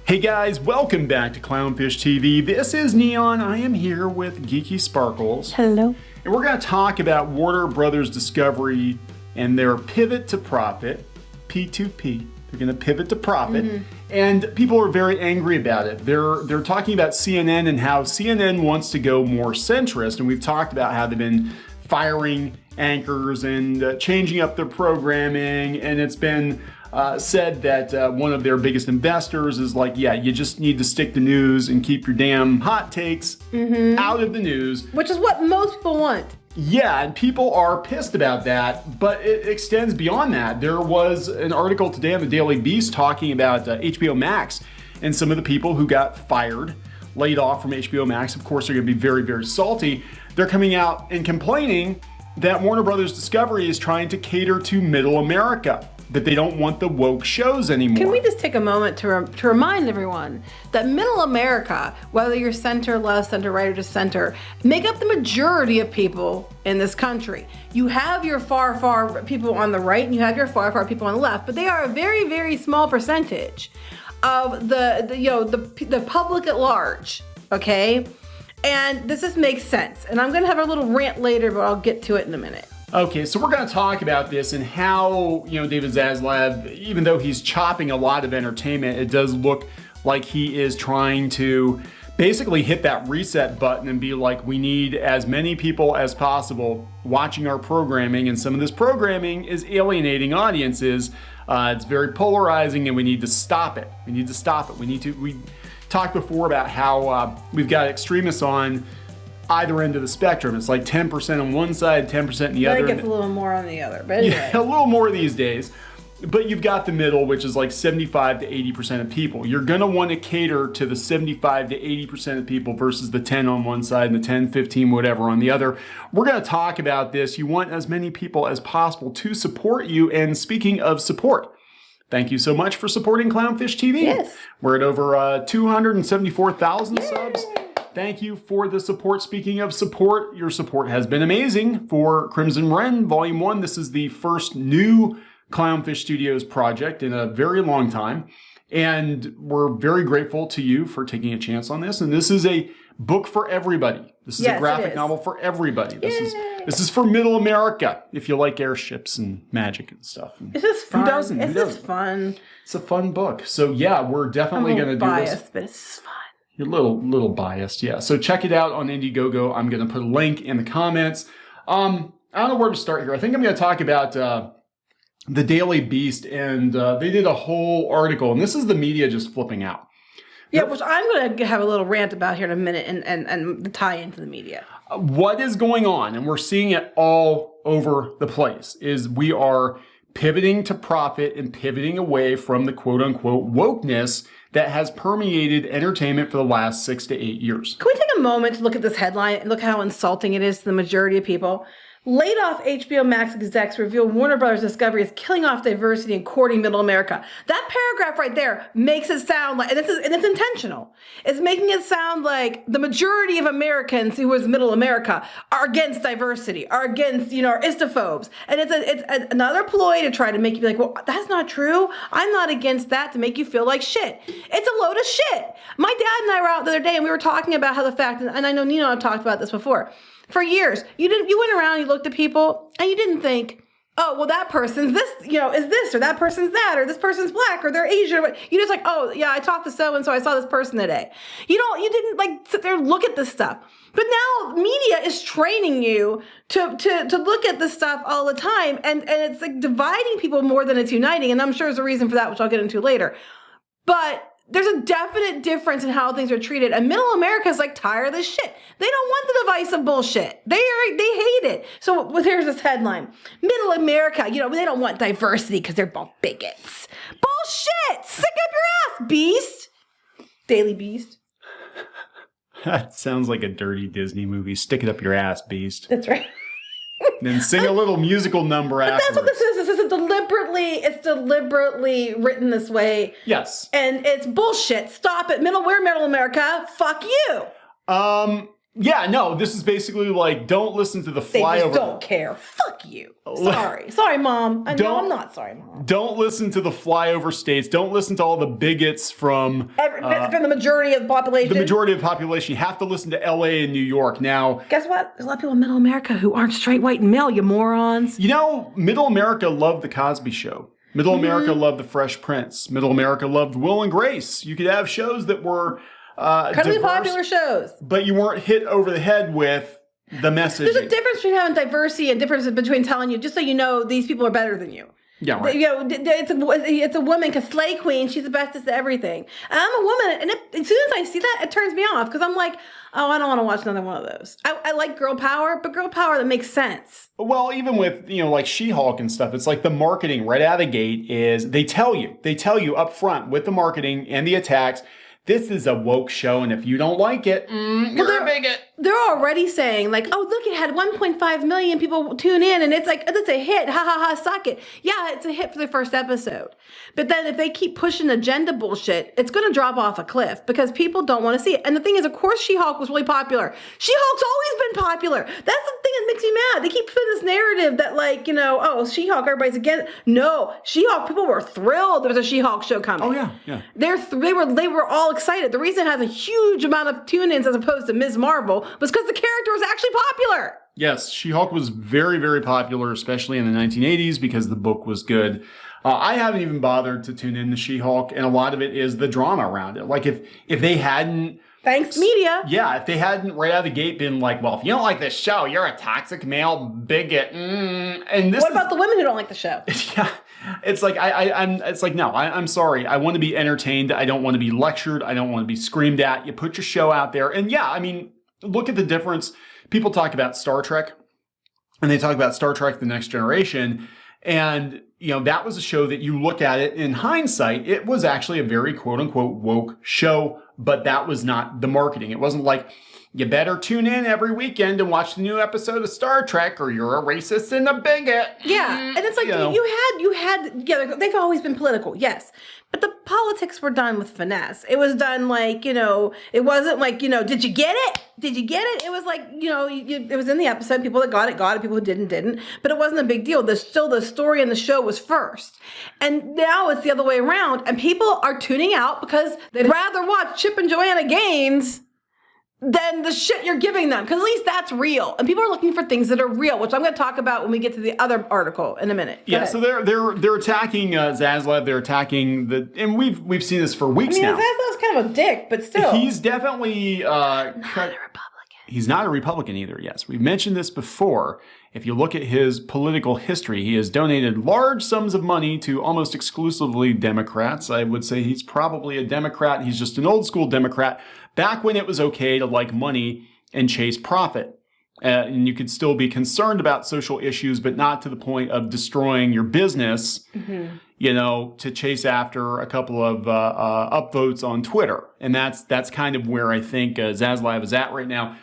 Hey guys, welcome back to Clownfish TV. This is Neon. I am here with Geeky Sparkles. Hello. And we're going to talk about Warner Brothers Discovery and their pivot to profit, P2P. They're going to pivot to profit. And people are very angry about it. They're talking about CNN and how CNN wants to go more centrist. And we've talked about how they've been firing anchors and changing up their programming. And it's been said that one of their biggest investors is like, yeah, you just need to stick to news and keep your damn hot takes out of the news. Which is what most people want. Yeah, and people are pissed about that, but it extends beyond that. There was an article today on the Daily Beast talking about HBO Max and some of the people who got fired, laid off from HBO Max. Of course, they're going to be very, very salty. They're coming out and complaining that Warner Brothers Discovery is trying to cater to middle America, that they don't want the woke shows anymore. Can we just take a moment to remind everyone that middle America, whether you're center, left, center, right, or just center, make up the majority of people in this country. You have your far, far people on the right and you have your far, far people on the left, but they are a very, very small percentage of the public at large, okay? And this just makes sense. And I'm gonna have a little rant later, but I'll get to it in a minute. Okay, so we're going to talk about this and how, David Zaslav, even though he's chopping a lot of entertainment, it does look like he is trying to basically hit that reset button and be like, we need as many people as possible watching our programming, and some of this programming is alienating audiences. It's very polarizing and we need to stop it. We talked before about how we've got extremists on either end of the spectrum. It's like 10% on one side, 10% on the other. I guess a little more on the other, but anyway. Yeah, a little more these days. But you've got the middle, which is like 75 to 80% of people. You're going to want to cater to the 75 to 80% of people versus the 10 on one side and the 10, 15, whatever on the other. We're going to talk about this. You want as many people as possible to support you. And speaking of support, thank you so much for supporting Clownfish TV. Yes. We're at over 274,000 subs. Thank you for the support. Speaking of support, your support has been amazing for Crimson Wren Volume 1. This is the first new Clownfish Studios project in a very long time. And we're very grateful to you for taking a chance on this. And this is a book for everybody. This is a graphic novel for everybody. This is for middle America, if you like airships and magic and stuff. It's just fun. Who doesn't? It's just fun. It's a fun book. So yeah, we're definitely going to do biased, this. But it's fun. You're a little biased, yeah. So check it out on Indiegogo. I'm going to put a link in the comments. I don't know where to start here. I think I'm going to talk about the Daily Beast, and they did a whole article, and this is the media just flipping out. Yeah, which I'm going to have a little rant about here in a minute and tie into the media. What is going on, and we're seeing it all over the place, is we are pivoting to profit and pivoting away from the quote-unquote wokeness that has permeated entertainment for the last 6 to 8 years. Can we take a moment to look at this headline and look how insulting it is to the majority of people? Laid off HBO Max execs reveal Warner Brothers Discovery is killing off diversity and courting middle America. That paragraph right there makes it sound like, and it's intentional. It's making it sound like the majority of Americans who is middle America are against diversity, are against, are istophobes. And it's another ploy to try to make you be like, well, that's not true. I'm not against that, to make you feel like shit. It's a load of shit. My dad and I were out the other day and we were talking about how the fact, and I know Nino and I talked about this before, for years, you went around, you looked at people, and you didn't think, oh, well, that person's this, is this, or that person's that, or this person's black, or they're Asian. You just like, oh, yeah, I talked to so-and-so, I saw this person today. You didn't like sit there and look at this stuff. But now media is training you to look at this stuff all the time, and it's like dividing people more than it's uniting, and I'm sure there's a reason for that, which I'll get into later. But there's a definite difference in how things are treated. And middle America is like tired of this shit. They don't want the divisive bullshit. They hate it. So here's this headline. Middle America, they don't want diversity because they're both bigots. Bullshit! Stick up your ass, Beast! Daily Beast. That sounds like a dirty Disney movie. Stick it up your ass, Beast. That's right. Then sing a little musical number afterwards. That's what this is. This is deliberately written this way. Yes. And it's bullshit. Stop it. We're middle America. Fuck you. Yeah, no, this is basically like, don't listen to the They flyover. just don't care. Fuck you. Sorry, Mom. No, I'm not sorry, Mom. Don't listen to the flyover states. Don't listen to all the bigots from From the majority of the population. the majority of the population. You have to listen to LA and New York. Now, guess what? There's a lot of people in middle America who aren't straight, white, and male, you morons. you know, middle America loved the Cosby Show. Middle America loved the Fresh Prince. Middle America loved Will and Grace. You could have shows that were Incredibly diverse, popular shows. but you weren't hit over the head with the message. There's a difference between having diversity and difference between telling you, just so you know, these people are better than you. Yeah, right. You know, it's a woman, because Slay Queen, she's the bestest at everything. And I'm a woman, and as soon as I see that, it turns me off, because I'm like, oh, I don't want to watch another one of those. I like girl power, but girl power that makes sense. Well, even with, you know, like She-Hulk and stuff, it's like the marketing right out of the gate is they tell you up front with the marketing and the attacks, this is a woke show, and if you don't like it, you're a bigot. They're already saying, like, oh, look, it had 1.5 million people tune in, and it's like, it's a hit. Ha, ha, ha, suck it. Yeah, it's a hit for the first episode. But then if they keep pushing agenda bullshit, it's going to drop off a cliff, because people don't want to see it. And the thing is, of course, She-Hulk was really popular. She-Hulk's always been popular. That's the thing that makes me mad. They keep putting this narrative that, like, you know, oh, She-Hulk, everybody's against. No, She-Hulk, people were thrilled there was a She-Hulk show coming. Oh, yeah, yeah. They were all excited. The reason it has a huge amount of tune-ins as opposed to Ms. Marvel was because the character was actually popular. Yes, She-Hulk was very, very popular, especially in the 1980s, because the book was good. I haven't even bothered to tune in to She-Hulk, and a lot of it is the drama around it. Like, if they hadn't... Thanks, media. Yeah, if they hadn't right out of the gate been like, well, if you don't like this show, you're a toxic male bigot. And this What about the women who don't like the show? Yeah, it's like I'm sorry. I want to be entertained. I don't want to be lectured. I don't want to be screamed at. You put your show out there, and yeah, I mean, look at the difference. People talk about Star Trek, and they talk about Star Trek: The Next Generation, and you know that was a show that you look at it in hindsight. It was actually a very quote unquote woke show, but that was not the marketing. It wasn't like, you better tune in every weekend and watch the new episode of Star Trek, or you're a racist and a bigot. Yeah, and it's like, you had, yeah, they've always been political, yes. But the politics were done with finesse. It was done like, you know, it wasn't like, you know, did you get it? Did you get it? It was like, you know, it was in the episode. People that got it, people who didn't. But it wasn't a big deal. Still the story in the show was first. And now it's the other way around. And people are tuning out because they'd rather watch Chip and Joanna Gaines than the shit you're giving them, because at least that's real. And people are looking for things that are real, which I'm going to talk about when we get to the other article in a minute. Go ahead. So they're attacking Zaslav. They're attacking and we've seen this for weeks now. Zaslav's kind of a dick, but still, he's definitely not a Republican. He's not a Republican either. Yes, we've mentioned this before. If you look at his political history, he has donated large sums of money to almost exclusively Democrats. I would say he's probably a Democrat. He's just an old school Democrat. Back when it was okay to like money and chase profit. And you could still be concerned about social issues, but not to the point of destroying your business, you know, to chase after a couple of upvotes on Twitter. And that's kind of where I think Zaslav is at right now.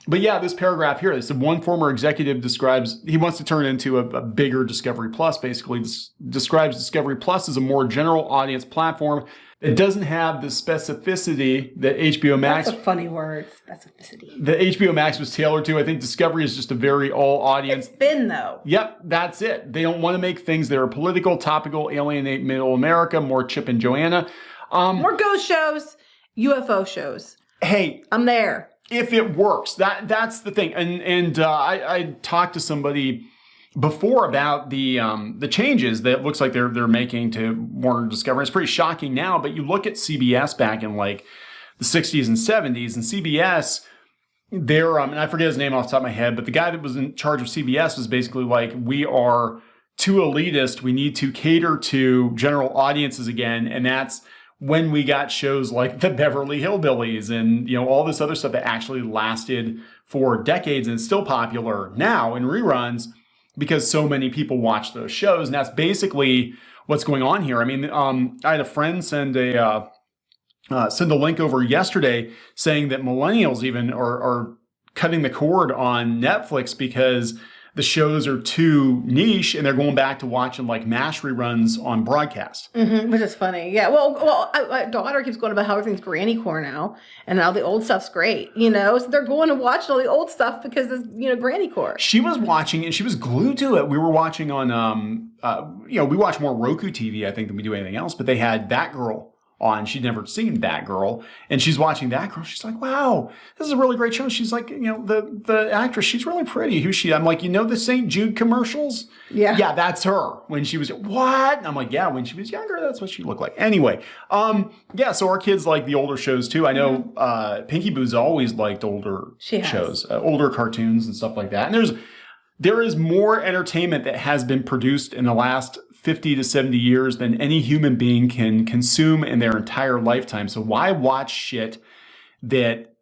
But yeah, this paragraph here, this one former executive describes, he wants to turn it into a bigger Discovery Plus, basically. Describes Discovery Plus as a more general audience platform. It doesn't have the specificity that HBO Max... That's a funny word, specificity. That HBO Max was tailored to. I think Discovery is just a very all-audience... It's been, though. Yep, that's it. They don't want to make things that are political, topical, alienate middle America, more Chip and Joanna. More ghost shows, UFO shows. Hey. I'm there. If it works, that's the thing. And I talked to somebody before about the changes that it looks like they're making to Warner Discovery. It's pretty shocking now, but you look at CBS back in like the 60s and 70s, and CBS, and I forget his name off the top of my head, but the guy that was in charge of CBS was basically like, we are too elitist. We need to cater to general audiences again, and that's when we got shows like the Beverly Hillbillies and, you know, all this other stuff that actually lasted for decades and is still popular now in reruns because so many people watch those shows. And that's basically what's going on here. I mean, I had a friend send a link over yesterday saying that millennials even are cutting the cord on Netflix because the shows are too niche and they're going back to watching like MASH reruns on broadcast. Which is funny. Yeah. Well, my daughter keeps going about how everything's granny core now and all the old stuff's great, So they're going to watch all the old stuff because it's, granny core. She was watching and she was glued to it. We were watching on, we watch more Roku TV, I think, than we do anything else, but they had Batgirl on. She'd never seen Batgirl, and she's watching Batgirl. She's like, "Wow, this is a really great show." She's like, the actress, she's really pretty. Who's she? I'm like, the St. Jude commercials? Yeah, that's her. When she was what? And I'm like, yeah, when she was younger, that's what she looked like. Anyway, so our kids like the older shows too. I know Pinky Boo's always liked older shows, older cartoons and stuff like that. And there is more entertainment that has been produced in the last 50 to 70 years than any human being can consume in their entire lifetime. So why watch shit that,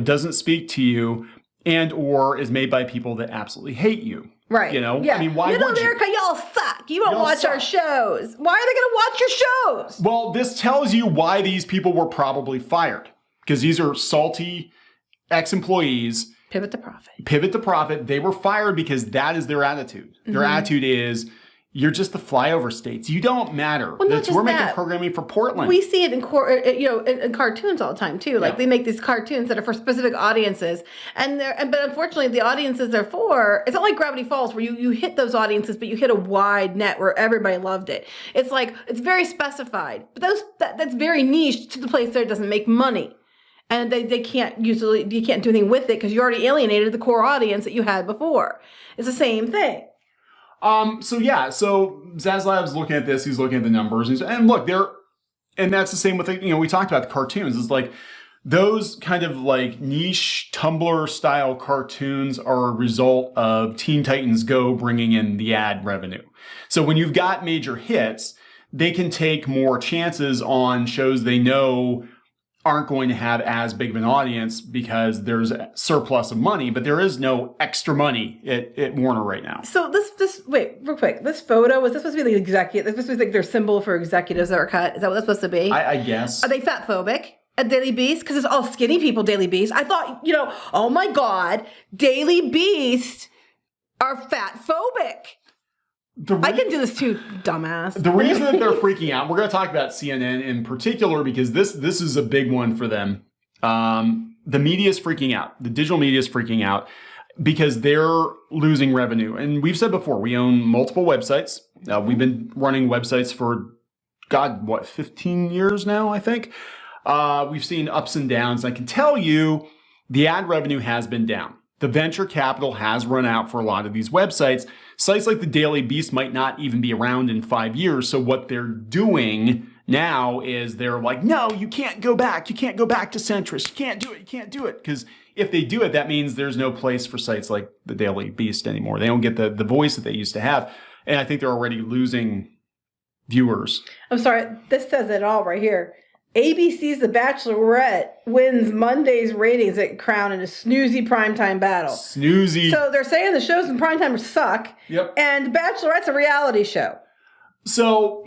doesn't speak to you and or is made by people that absolutely hate you? Right. Yeah. I mean, why would America, y'all suck. You don't watch our shows. Why are they going to watch your shows? Well, this tells you why these people were probably fired. Because these are salty ex-employees. Pivot to profit. Pivot to profit. They were fired because that is their attitude. Their attitude is, you're just the flyover states. You don't matter. Well, we're making programming for Portland. We see it in cartoons all the time too. Like they make these cartoons that are for specific audiences, but unfortunately, the audiences they're for, it's not like Gravity Falls where you hit those audiences, but you hit a wide net where everybody loved it. It's like it's very specified, but that's very niche to the place that it doesn't make money. And you can't do anything with it because you already alienated the core audience that you had before. It's the same thing. So Zaslav's looking at this, he's looking at the numbers, and look, and that's the same with, we talked about the cartoons. It's like those kind of like niche Tumblr style cartoons are a result of Teen Titans Go bringing in the ad revenue. So when you've got major hits, they can take more chances on shows they know aren't going to have as big of an audience because there's a surplus of money, but there is no extra money at Warner right now. So wait, real quick. This photo, was this supposed to be the executive? This supposed to be like their symbol for executives that are cut? Is that what that's supposed to be? I guess. Are they fat phobic at Daily Beast? Because it's all skinny people, Daily Beast. I thought, oh my God, Daily Beast are fat phobic. I can do this too, dumbass. The reason that they're freaking out, we're going to talk about CNN in particular because this is a big one for them. The media is freaking out. The digital media is freaking out because they're losing revenue. And we've said before, we own multiple websites. We've been running websites for, 15 years now, I think. We've seen ups and downs. I can tell you the ad revenue has been down. The venture capital has run out for a lot of these websites. Sites like the Daily Beast might not even be around in 5 years. So what they're doing now is they're like, no, you can't go back. You can't go back to Centrist. You can't do it. You can't do it. Because if they do it, that means there's no place for sites like the Daily Beast anymore. They don't get the voice that they used to have. And I think they're already losing viewers. I'm sorry. This says it all right here. ABC's The Bachelorette wins Monday's ratings at Crown in a snoozy primetime battle. Snoozy. So they're saying the shows in primetime suck. Yep. And Bachelorette's a reality show. So,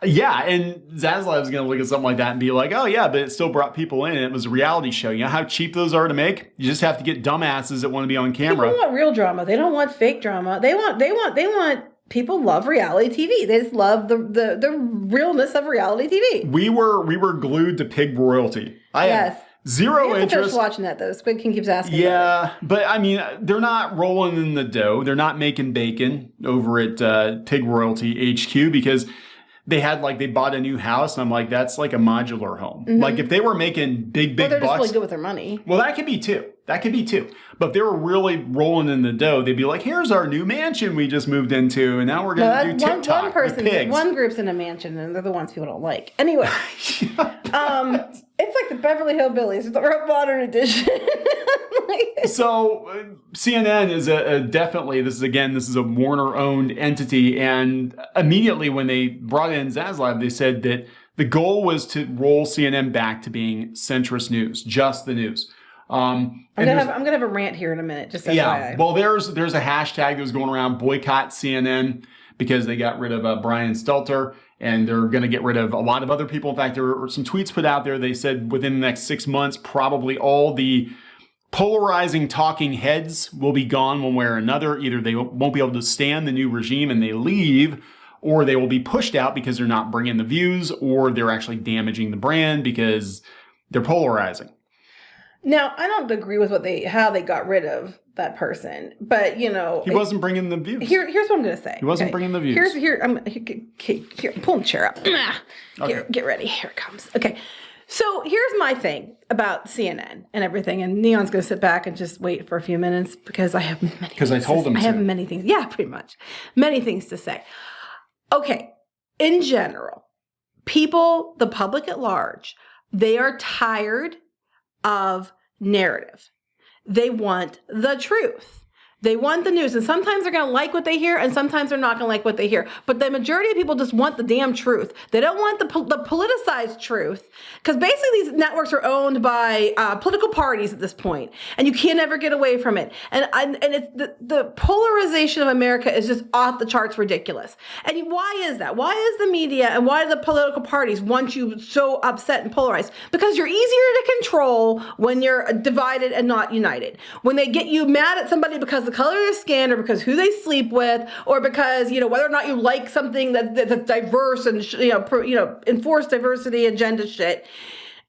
yeah, and Zaslav's going to look at something like that and be like, oh, yeah, but it still brought people in. It was a reality show. You know how cheap those are to make? You just have to get dumbasses that want to be on camera. People want real drama. They don't want fake drama. They want people love reality TV. They just love the realness of reality TV. We were glued to pig royalty. I had zero interest. Finish watching that though. Squid King keeps asking. Yeah, but I mean, they're not rolling in the dough. They're not making bacon over at Pig Royalty HQ because they bought a new house, and I'm like, that's like a modular home. Mm-hmm. Like if they were making big they're bucks, just really good with their money. Well, that could be too. But if they were really rolling in the dough, they'd be like, here's our new mansion we just moved into, and now we're going to do TikTok with pigs. One group's in a mansion, and they're the ones people don't like. Anyway, it's like the Beverly Hillbillies, the modern edition. So CNN is definitely, this is a Warner-owned entity, and immediately when they brought in Zaslav, they said that the goal was to roll CNN back to being centrist news, just the news. I'm gonna have a rant here in a minute. Just FYI. Yeah. Well, there's a hashtag that was going around, boycott CNN, because they got rid of Brian Stelter, and they're going to get rid of a lot of other people. In fact, there were some tweets put out there. They said within the next 6 months, probably all the polarizing talking heads will be gone one way or another. Either they won't be able to stand the new regime and they leave, or they will be pushed out because they're not bringing the views, or they're actually damaging the brand because they're polarizing. Now, I don't agree with how they got rid of that person, but he wasn't bringing the views. Here's what I'm going to say. He wasn't bringing the views. Here, I'm pulling the chair up. Okay. Get ready. Here it comes. Okay. So here's my thing about CNN and everything, and Neon's going to sit back and just wait for a few minutes because I have many. Because I told him to. I have many things. Yeah, pretty much. Many things to say. Okay. In general, people, the public at large, they are tired of narrative. They want the truth. They want the news. And sometimes they're going to like what they hear, and sometimes they're not going to like what they hear. But the majority of people just want the damn truth. They don't want the politicized truth. Because basically these networks are owned by political parties at this point, and you can't ever get away from it. And it's the polarization of America is just off the charts ridiculous. And why is that? Why is the media and why do the political parties want you so upset and polarized? Because you're easier to control when you're divided and not united. When they get you mad at somebody because the color of their skin, or because who they sleep with, or because whether or not you like something that's diverse and enforce diversity agenda shit,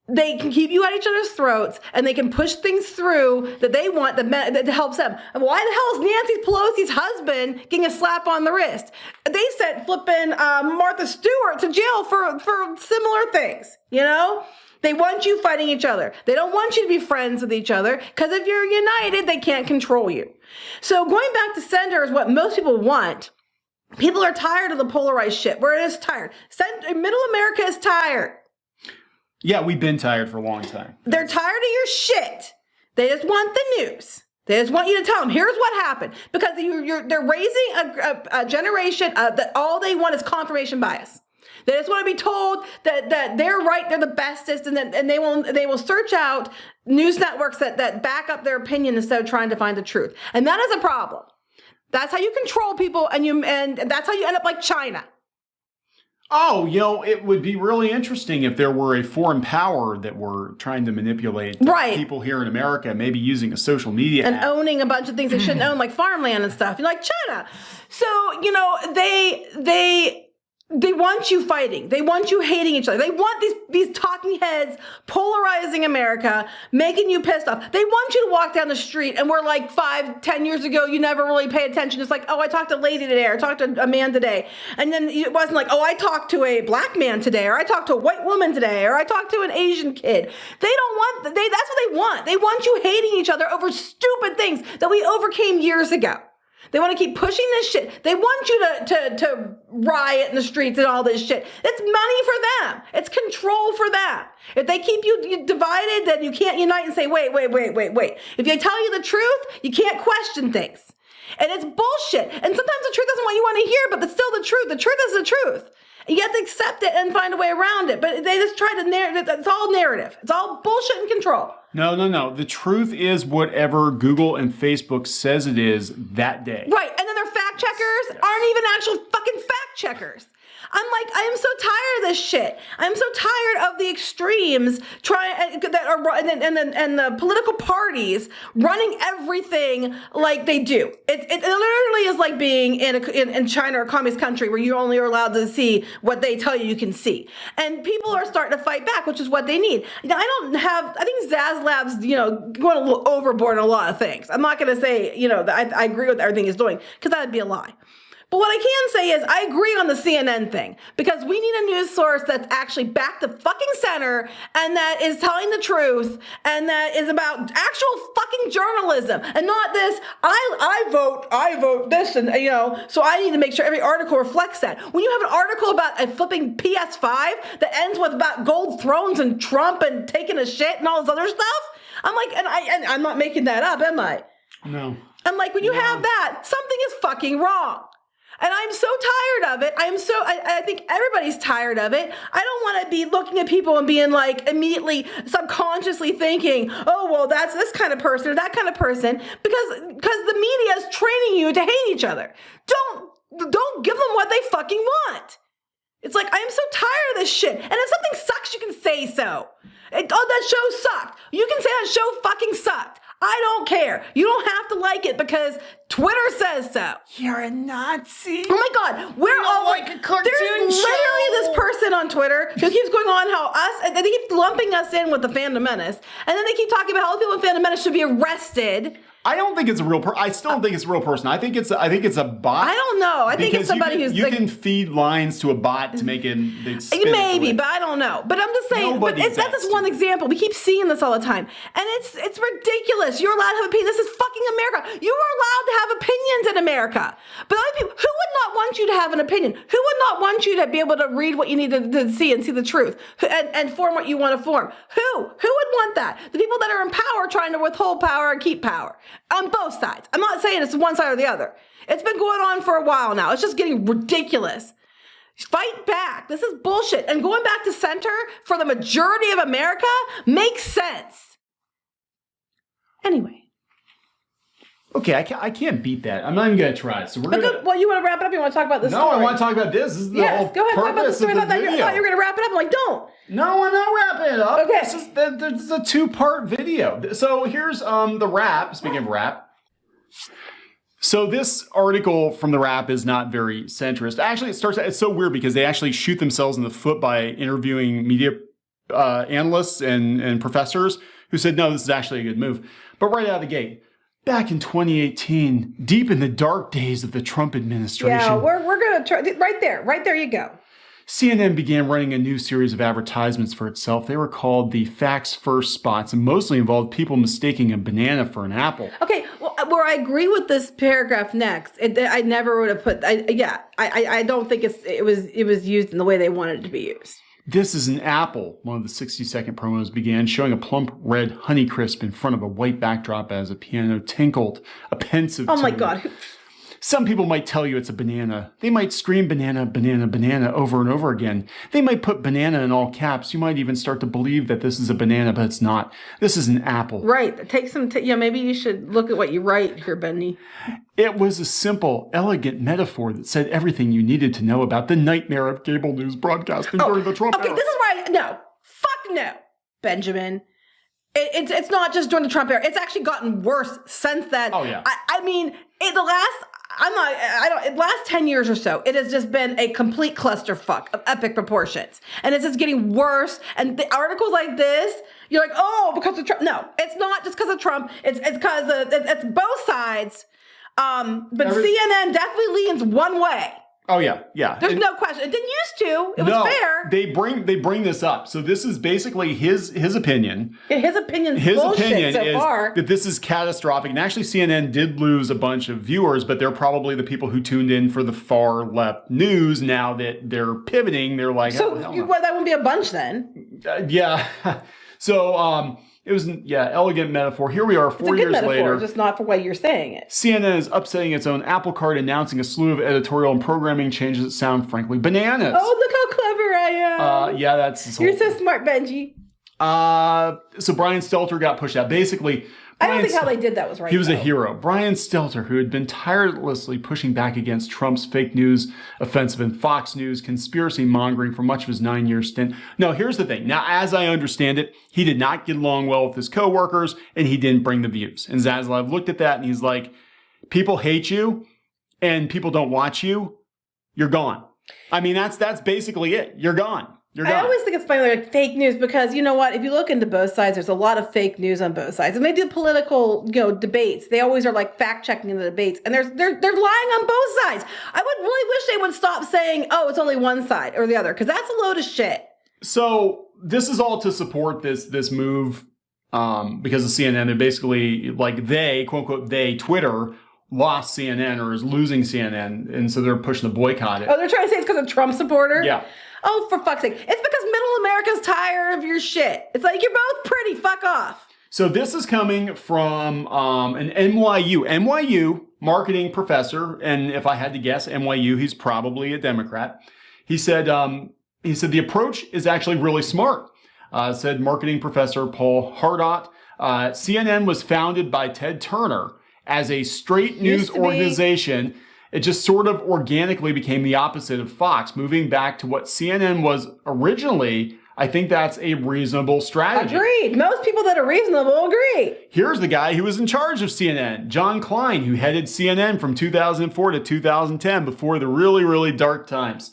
they can keep you at each other's throats, and they can push things through that they want that helps them. And why the hell is Nancy Pelosi's husband getting a slap on the wrist? They sent flipping Martha Stewart to jail for similar things. They want you fighting each other. They don't want you to be friends with each other, because if you're united, they can't control you. So going back to Center is what most people want. People are tired of the polarized shit. We're just tired. Middle America is tired. Yeah, we've been tired for a long time. They're tired of your shit. They just want the news. They just want you to tell them, here's what happened. Because they're raising a generation that all they want is confirmation bias. They just want to be told that they're right, they're the bestest, and they will search out news networks that back up their opinion instead of trying to find the truth. And that is a problem. That's how you control people, and that's how you end up like China. Oh, it would be really interesting if there were a foreign power that were trying to manipulate people here in America, maybe using a social media and app. Owning a bunch of things they shouldn't own, like farmland and stuff. Like China. So, they want you fighting. They want you hating each other. They want these talking heads polarizing America, making you pissed off. They want you to walk down the street and we're like 5-10 years ago, you never really pay attention. It's like, oh, I talked to a lady today, or I talked to a man today. And then it wasn't like, oh, I talked to a black man today, or I talked to a white woman today, or I talked to an Asian kid. That's what they want. They want you hating each other over stupid things that we overcame years ago. They want to keep pushing this shit. They want you to riot in the streets and all this shit. It's money for them. It's control for them. If they keep you divided, then you can't unite and say, wait. If they tell you the truth, you can't question things. And it's bullshit. And sometimes the truth isn't what you want to hear, but it's still the truth. The truth is the truth. You have to accept it and find a way around it. But they just try to narrative. It's all narrative. It's all bullshit and control. No. The truth is whatever Google and Facebook says it is that day. Right. And then their fact checkers aren't even actual fucking fact checkers. I'm like, I am so tired of this shit. I'm so tired of the extremes and the political parties running everything like they do. It literally is like being in China or a communist country where you only are allowed to see what they tell you can see. And people are starting to fight back, which is what they need. Now, I think Zaslav's, going a little overboard in a lot of things. I'm not going to say, that I agree with everything he's doing, because that would be a lie. But what I can say is I agree on the CNN thing, because we need a news source that's actually back to fucking center and that is telling the truth and that is about actual fucking journalism and not this, I vote this and, so I need to make sure every article reflects that. When you have an article about a flipping PS5 that ends with about gold thrones and Trump and taking a shit and all this other stuff, I'm like, and I'm not making that up, am I? No. I'm like, when you have that, something is fucking wrong. And I'm so tired of it. I think everybody's tired of it. I don't want to be looking at people and being like immediately subconsciously thinking, oh, well, that's this kind of person or that kind of person, because the media is training you to hate each other. Don't give them what they fucking want. It's like, I am so tired of this shit. And if something sucks, you can say so. That show sucked. You can say that show fucking sucked. I don't care. You don't have to like it because Twitter says so. You're a Nazi. Oh my God, we're all like a cartoon there's literally this person on Twitter who keeps going on how us, and they keep lumping us in with the Phantom Menace, and then they keep talking about how the people in Phantom Menace should be arrested. I don't think it's a real person. I still don't think it's a real person. I think it's a bot. I don't know. I think it's somebody you can feed lines to a bot to make it. Maybe, but I don't know. But I'm just saying. That's just one example. We keep seeing this all the time, and it's ridiculous. You're allowed to have opinions. This is fucking America. You are allowed to have opinions in America. But other people, who would not want you to have an opinion? Who would not want you to be able to read what you need to see and see the truth and form what you want to form? Who would want that? The people that are in power trying to withhold power and keep power. On both sides. I'm not saying it's one side or the other. It's been going on for a while now. It's just getting ridiculous. Fight back. This is bullshit. And going back to center for the majority of America makes sense. Anyway. Okay, I can't beat that. I'm not even going to try. So we're gonna. Well, you want to wrap it up? You want to talk about this? No, I want to talk about this. This is the whole go ahead. Talk about the purpose of story. the I thought you were going to wrap it up. I'm like, don't. No, I'm not wrapping it up. Okay. This is a 2-part video. So here's the wrap. Speaking of wrap. So this article from the Wrap is not very centrist. Actually, it's so weird because they actually shoot themselves in the foot by interviewing media analysts and professors who said, no, this is actually a good move. But right out of the gate, back in 2018, deep in the dark days of the Trump administration. Yeah, we're going to try. Right there you go. CNN began running a new series of advertisements for itself. They were called the Facts First spots and mostly involved people mistaking a banana for an apple. Okay, well, where I agree with this paragraph next, I never would have put. I don't think it was used in the way they wanted it to be used. This is an apple. One of the 60-second promos began showing a plump red Honeycrisp in front of a white backdrop as a piano tinkled a pensive tune. Oh my God. Some people might tell you it's a banana. They might scream banana, banana, banana over and over again. They might put banana in all caps. You might even start to believe that this is a banana, but it's not. This is an apple. Right. Take some, maybe you should look at what you write here, Benny. It was a simple, elegant metaphor that said everything you needed to know about the nightmare of cable news broadcasting during the Trump era. Okay, this is why, fuck no, Benjamin. It's not just during the Trump era. It's actually gotten worse since then. Oh, yeah. I mean, last 10 years or so, it has just been a complete clusterfuck of epic proportions. And it's just getting worse. And the articles like this, you're like, oh, because of Trump. No, it's not just because of Trump. It's because it's both sides. But CNN definitely leans one way. Oh, yeah, yeah. There's no question. It didn't used to. It was fair. They bring this up. So this is basically his opinion. Yeah, his opinion is that this is catastrophic. And actually, CNN did lose a bunch of viewers, but they're probably the people who tuned in for the far left news. Now that they're pivoting, they're like, that wouldn't be a bunch then. Yeah. So it was elegant metaphor. Here we are 4 years later. Just not for what you're saying it. CNN is upsetting its own apple cart, announcing a slew of editorial and programming changes that sound frankly bananas. Oh, look how clever I am. That's you're so smart, Benji. So Brian Stelter got pushed out. Basically, I don't think how they did that was right. He was a hero. Brian Stelter, who had been tirelessly pushing back against Trump's fake news offensive and Fox News conspiracy mongering for much of his 9-year stint. No, here's the thing. Now, as I understand it, he did not get along well with his coworkers, and he didn't bring the views. And Zaslav looked at that, and he's like, people hate you, and people don't watch you. You're gone. I mean, that's basically it. You're gone. I always think it's funny, like fake news, because you know what? If you look into both sides, there's a lot of fake news on both sides. And they do political, debates. They always are like fact checking in the debates, and they're lying on both sides. I would really wish they would stop saying, "Oh, it's only one side or the other," because that's a load of shit. So this is all to support this move, because of CNN. And basically, like quote unquote, Twitter lost CNN or is losing CNN, and so they're pushing to boycott it. Oh, they're trying to say it's because of Trump supporter? Yeah. Oh, for fuck's sake. It's because middle America's tired of your shit. It's like, you're both pretty, fuck off. So this is coming from an NYU marketing professor, and if I had to guess, NYU, he's probably a Democrat. He said the approach is actually really smart, said marketing professor Paul Hardot. CNN was founded by Ted Turner as a straight news organization. It just sort of organically became the opposite of Fox, moving back to what CNN was originally I think that's a reasonable strategy. Agreed. Most people that are reasonable agree. Here's the guy who was in charge of CNN, John Klein, who headed CNN from 2004 to 2010 before the really, really dark times.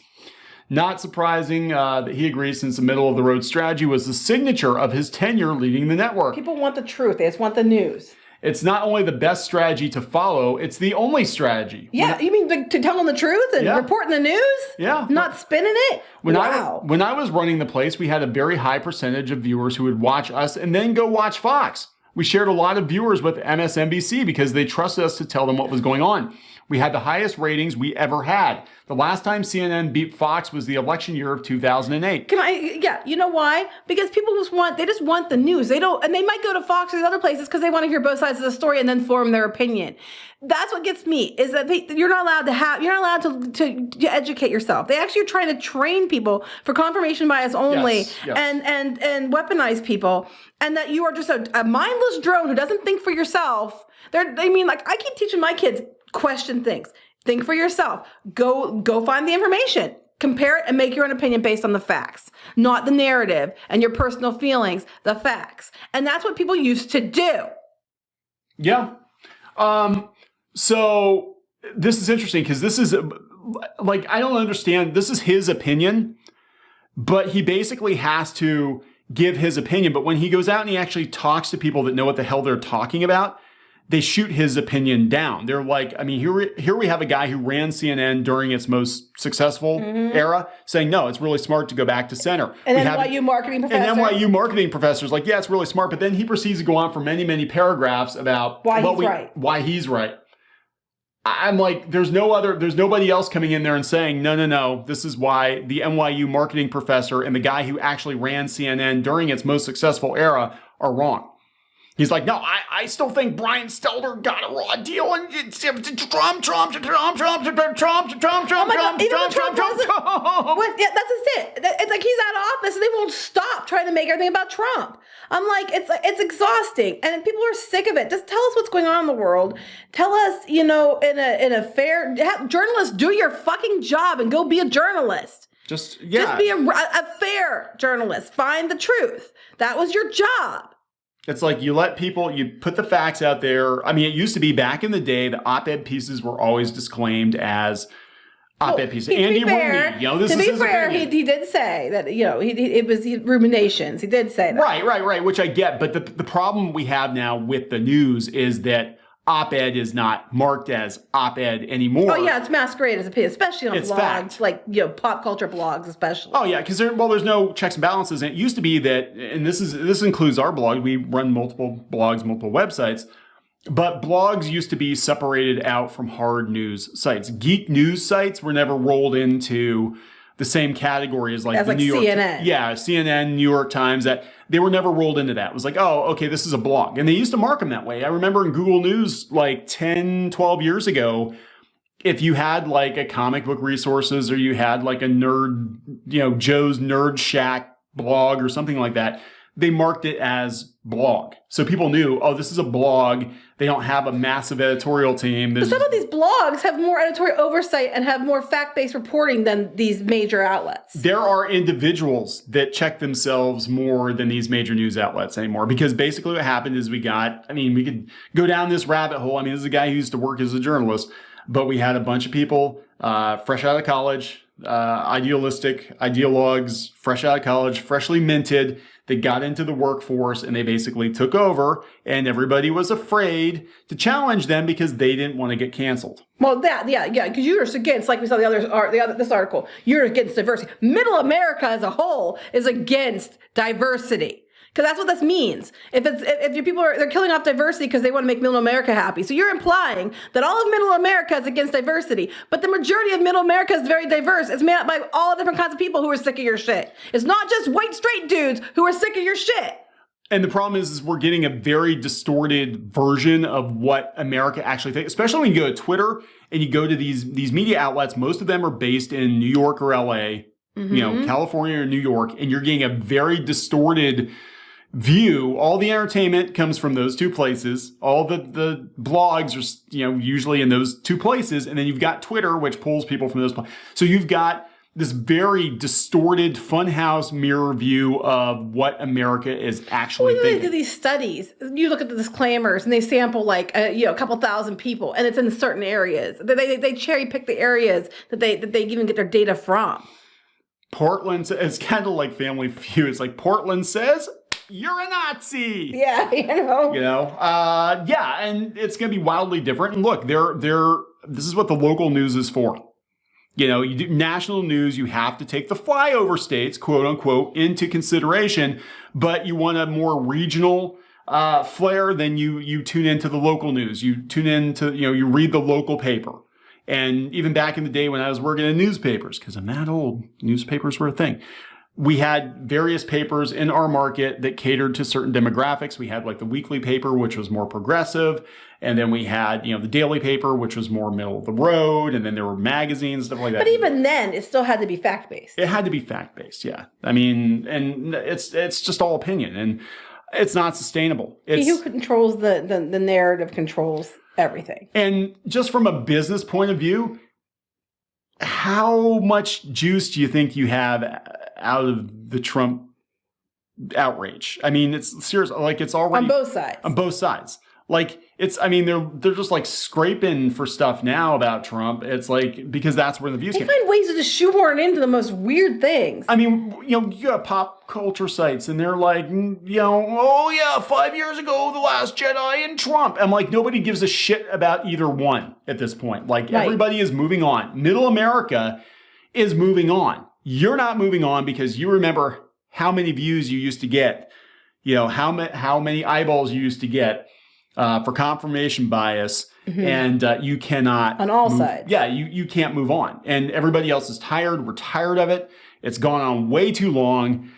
Not surprising that he agrees, since the middle-of-the-road strategy was the signature of his tenure leading the network. People want the truth. They just want the news. It's not only the best strategy to follow, it's the only strategy. Yeah, you mean to tell them the truth and reporting the news? Yeah. Not spinning it? When wow. when I was running the place, we had a very high percentage of viewers who would watch us and then go watch Fox. We shared a lot of viewers with MSNBC because they trusted us to tell them what was going on. We had the highest ratings we ever had. The last time CNN beat Fox was the election year of 2008. You know why? Because people just want the news. They don't, and they might go to Fox or other places because they want to hear both sides of the story and then form their opinion. That's what gets me, is that you're not allowed to educate yourself. They actually are trying to train people for confirmation bias only. Yes. And weaponize people, and that you are just a mindless drone who doesn't think for yourself. I keep teaching my kids, question things. Think for yourself. Go find the information. Compare it and make your own opinion based on the facts, not the narrative and your personal feelings, the facts. And that's what people used to do. Yeah. So this is interesting because this is I don't understand. This is his opinion, but he basically has to give his opinion. But when he goes out and he actually talks to people that know what the hell they're talking about, they shoot his opinion down. They're like, here we have a guy who ran CNN during its most successful era saying, no, it's really smart to go back to center. And NYU marketing professor. And NYU marketing professor's like, yeah, it's really smart. But then he proceeds to go on for many, many paragraphs about why he's right. I'm like, there's nobody else coming in there and saying, no, this is why the NYU marketing professor and the guy who actually ran CNN during its most successful era are wrong. He's like, no, I still think Brian Stelter got a raw deal, and it's Trump. Oh my God, even Trump. Yeah, that's it. It's like he's out of office, and they won't stop trying to make everything about Trump. I'm like, it's exhausting, and people are sick of it. Just tell us what's going on in the world. Tell us, in a fair. Journalists, do your fucking job and go be a journalist. Just be a fair journalist. Find the truth. That was your job. It's like you put the facts out there. I mean, it used to be back in the day, the op-ed pieces were always disclaimed as op-ed pieces. Andy Rooney, this is his opinion. He did say that, it was ruminations. He did say that. Right, which I get. But the problem we have now with the news is that op-ed is not marked as op-ed anymore. Oh yeah, it's masqueraded as opinion, especially on blogs, fact. like pop culture blogs, especially. Oh yeah, because there's no checks and balances. And it used to be that, and this includes our blog. We run multiple blogs, multiple websites, but blogs used to be separated out from hard news sites. Geek news sites were never rolled into the same category as the New York CNN. CNN, New York Times, that they were never rolled into that. It was like, oh, okay, this is a blog. And they used to mark them that way. I remember in Google News 10, 12 years ago, if you had a comic book resources or you had a nerd, Joe's Nerd Shack blog or something like that, they marked it as blog. So people knew, oh, this is a blog. They don't have a massive editorial team. But some of these blogs have more editorial oversight and have more fact-based reporting than these major outlets. There are individuals that check themselves more than these major news outlets anymore, because basically what happened is we could go down this rabbit hole. This is a guy who used to work as a journalist, but we had a bunch of people fresh out of college, ideologues, fresh out of college, freshly minted. They got into the workforce and they basically took over, and everybody was afraid to challenge them because they didn't want to get canceled. Well, because you're against, like we saw this article, you're against diversity. Middle America as a whole is against diversity. Because that's what this means. If your people they're killing off diversity because they want to make Middle America happy. So you're implying that all of Middle America is against diversity, but the majority of Middle America is very diverse. It's made up by all different kinds of people who are sick of your shit. It's not just white straight dudes who are sick of your shit. And the problem is we're getting a very distorted version of what America actually thinks, especially when you go to Twitter and you go to these media outlets. Most of them are based in New York or LA, California or New York, and you're getting a very distorted view. All the entertainment comes from those two places. All the blogs are, usually in those two places. And then you've got Twitter, which pulls people from those places. So you've got this very distorted funhouse mirror view of what America is actually They thinking. do these studies. You look at the disclaimers, and they sample like a couple thousand people, and it's in certain areas. They cherry pick the areas that they even get their data from. Portland, it's kind of like Family Feud. It's like Portland says, you're a Nazi. Yeah, Yeah, and it's going to be wildly different. And look, this is what the local news is for. You do national news, you have to take the flyover states, quote unquote, into consideration, but you want a more regional flair, then you tune into the local news. You tune into, you read the local paper. And even back in the day when I was working in newspapers, because I'm that old, newspapers were a thing. We had various papers in our market that catered to certain demographics. We had like the weekly paper, which was more progressive. And then we had, the daily paper, which was more middle of the road. And then there were magazines, stuff like that. But even then, it still had to be fact-based. It had to be fact-based, yeah. I mean, and it's just all opinion. And it's not sustainable. Who controls the narrative controls everything. And just from a business point of view, how much juice do you think you have out of the Trump outrage? I mean, it's serious. Like, it's already on both sides. On both sides. Like, they're just like scraping for stuff now about Trump. It's like, because that's where the views They find ways to just shoehorn into the most weird things. I mean, you got pop culture sites and they're like, oh yeah, 5 years ago, The Last Jedi and Trump. I'm like, nobody gives a shit about either one at this point. Like, right. Everybody is moving on. Middle America is moving on. You're not moving on because you remember how many views you used to get, how many eyeballs you used to get for confirmation bias, and you cannot on all move. sides. Yeah, you can't move on, and everybody else is tired. We're tired of it. It's gone on way too long.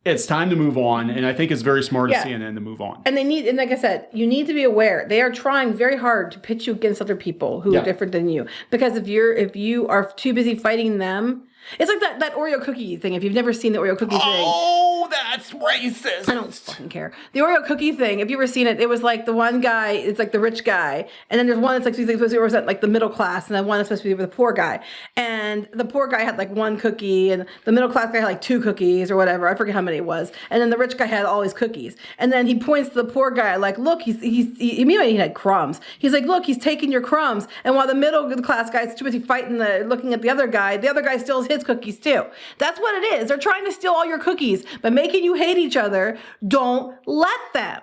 It's time to move on, and I think it's very smart of CNN to move on. And like I said, you need to be aware. They are trying very hard to pitch you against other people who are different than you. Because if you are too busy fighting them, it's like that Oreo cookie thing. If you've never seen the Oreo cookie thing. Oh, that's racist. I don't fucking care. The Oreo cookie thing, if you've ever seen it, it was like the one guy, it's like the rich guy. And then there's one that's like supposed to represent like the middle class. And then one that's supposed to be the poor guy. And the poor guy had like one cookie. And the middle class guy had like 2 cookies or whatever. I forget how many it was. And then the rich guy had all his cookies. And then he points to the poor guy like, look, immediately he had crumbs. He's like, look, he's taking your crumbs. And while the middle class guy is too busy fighting looking at the other guy steals his cookies too. That's what it is. They're trying to steal all your cookies by making you hate each other. Don't let them.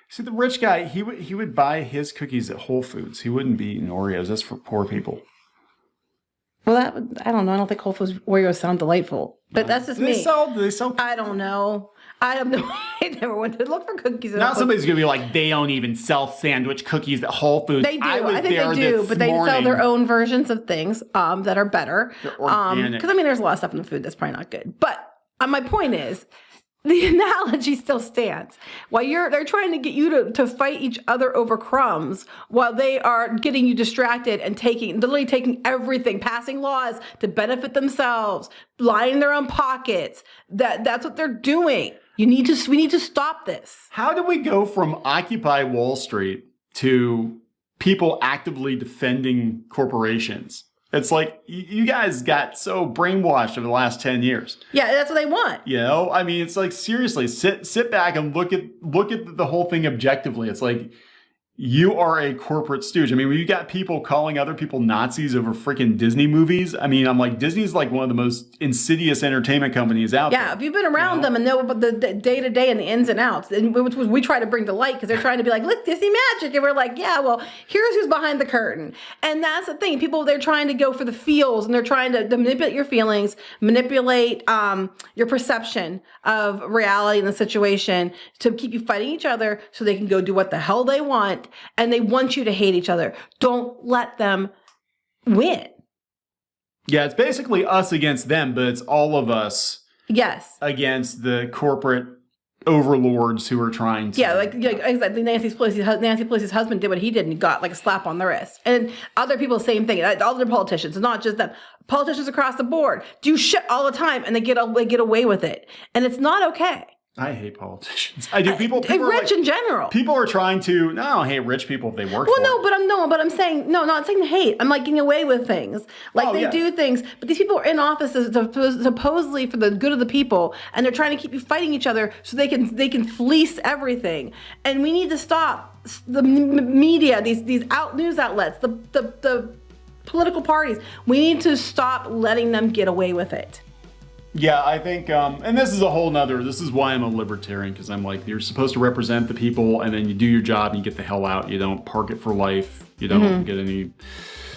See, the rich guy, he would buy his cookies at Whole Foods. He wouldn't be eating Oreos. That's for poor people. Well, I don't know. I don't think Whole Foods Oreos sound delightful. But that's just me. Do they sell? I don't know. I have no I never went to look for cookies. Now somebody's going to be like, they don't even sell sandwich cookies at Whole Foods. They do. I think they do. But they sell their own versions of things that are better. They're organic. Because, there's a lot of stuff in the food that's probably not good. But my point is, the analogy still stands. While they're trying to get you to fight each other over crumbs, while they are getting you distracted and literally taking everything, passing laws to benefit themselves, lining their own pockets. That's what they're doing. We need to stop this. How do we go from Occupy Wall Street to people actively defending corporations? It's like you guys got so brainwashed over the last 10 years. Yeah, that's what they want. I mean, it's like, seriously, sit back and look at the whole thing objectively. It's like, you are a corporate stooge. I mean, when you got people calling other people Nazis over freaking Disney movies, I mean, I'm like, Disney's like one of the most insidious entertainment companies out there. Yeah, if you've been around them and know about the day-to-day and the ins and outs, and which we try to bring to light because they're trying to be like, look, Disney magic. And we're like, yeah, well, here's who's behind the curtain. And that's the thing. People, they're trying to go for the feels, and they're trying to manipulate your feelings, manipulate your perception of reality and the situation to keep you fighting each other so they can go do what the hell they want. And they want you to hate each other. Don't let them win. Yeah, it's basically us against them, but it's all of us against the corporate overlords who are trying to... Yeah, like exactly. Nancy Pelosi's husband did what he did and got like a slap on the wrist. And other people, same thing. All the politicians, it's not just them. Politicians across the board do shit all the time and they get away with it. And it's not okay. I hate politicians. I do. People are rich in general. People are trying to. No, I don't hate rich people if they work. Well, for no, it. but I'm saying no, not saying hate. I'm like getting away with things. Like they do things, but these people are in offices supposedly for the good of the people, and they're trying to keep you fighting each other so they can fleece everything. And we need to stop the media, these news outlets, the political parties. We need to stop letting them get away with it. Yeah, I think, and this is why I'm a libertarian, because I'm like, you're supposed to represent the people, and then you do your job and you get the hell out. You don't park it for life. You don't get any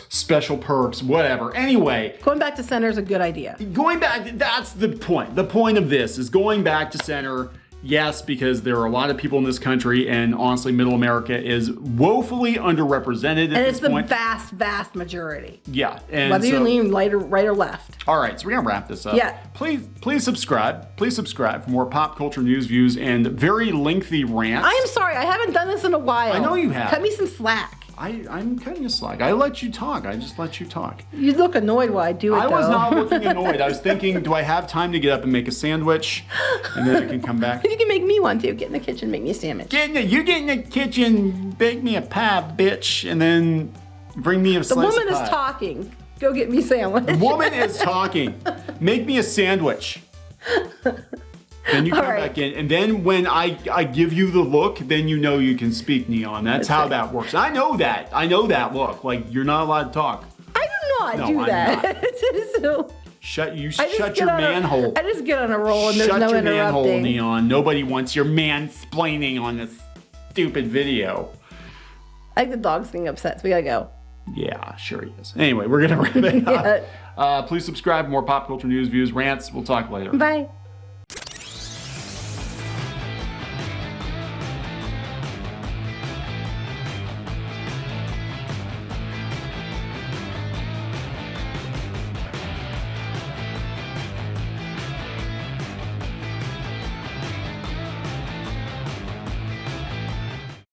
special perks, whatever. Anyway. Going back to center is a good idea. Going back, that's the point. The point of this is going back to center. Yes, because there are a lot of people in this country, and honestly, middle America is woefully underrepresented at this point. And it's the vast majority. Yeah. And whether you lean right or left. All right, so we're going to wrap this up. Yeah. Please subscribe. Please subscribe for more pop culture news, views, and very lengthy rants. I am sorry, I haven't done this in a while. I know you have. Cut me some slack. I'm cutting you slack. I let you talk. I just let you talk. You look annoyed while I do it, I was not looking annoyed. I was thinking, do I have time to get up and make a sandwich? And then I can come back. You can make me one too. Get in the kitchen, make me a sandwich. You get in the kitchen, bake me a pie, bitch, and then bring me a slice of pie. The woman is talking. Go get me a sandwich. The woman is talking. Make me a sandwich. Then you come back in, and then when I give you the look, then you know you can speak, Neon. That's how that works. I know that. I know that look. Like, you're not allowed to talk. I do not do that. So, shut your manhole. I just get on a roll and there's no interrupting. Shut your manhole, Neon. Nobody wants your mansplaining on this stupid video. I think the dog's getting upset, so we gotta go. Yeah, sure he is. Anyway, we're gonna wrap it up. Please subscribe for more pop culture news, views, rants. We'll talk later. Bye.